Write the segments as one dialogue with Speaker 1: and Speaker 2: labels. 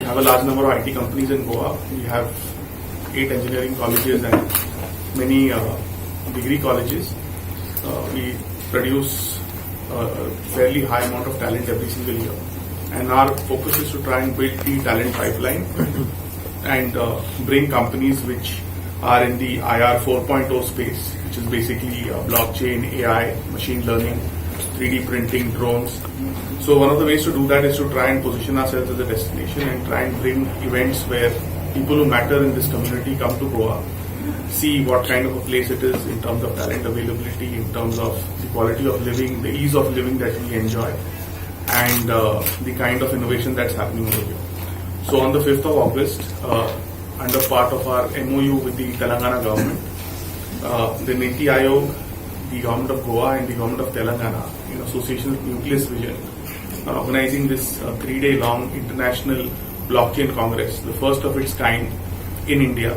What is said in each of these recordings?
Speaker 1: have a large number of IT companies in Goa. We have 8 engineering colleges and many degree colleges. We produce a fairly high amount of talent every single year. And our focus is to try and build the talent pipeline and bring companies which are in the IR 4.0 space, which is basically blockchain, AI, machine learning, 3D printing, drones. So one of the ways to do that is to try and position ourselves as a destination and try and bring events where people who matter in this community come to Goa, see what kind of a place it is in terms of talent availability, in terms of the quality of living, the ease of living that we enjoy, and the kind of innovation that's happening over here. So on the 5th of August, under part of our MOU with the Telangana government, the Niti Aayog, the government of Goa and the government of Telangana, in association with Nucleus Vision, are organizing this 3-day-long international blockchain congress, the first of its kind in India.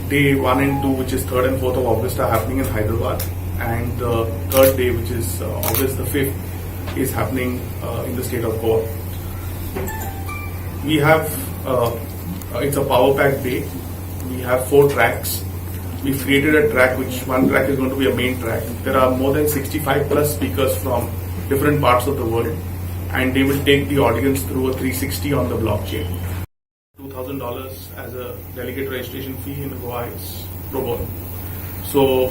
Speaker 1: Day 1 and 2, which is 3rd and 4th of August, are happening in Hyderabad, and the third day, which is August the 5th, is happening in the state of Goa. We have, it's a power-packed day. We have 4 tracks. We've created a track, which one track is going to be a main track. There are more than 65 plus speakers from different parts of the world, and they will take the audience through a 360 on the blockchain. $2,000 as a delegate registration fee in Goa is pro bono. So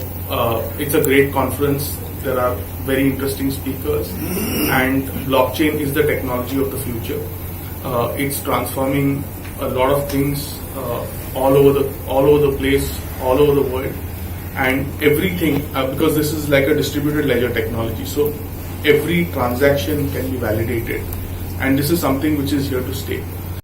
Speaker 1: it's a great conference. There are very interesting speakers, and blockchain is the technology of the future. It's transforming a lot of things all over the place, all over the world, and everything because this is like a distributed ledger technology. So every transaction can be validated, and this is something which is here to stay.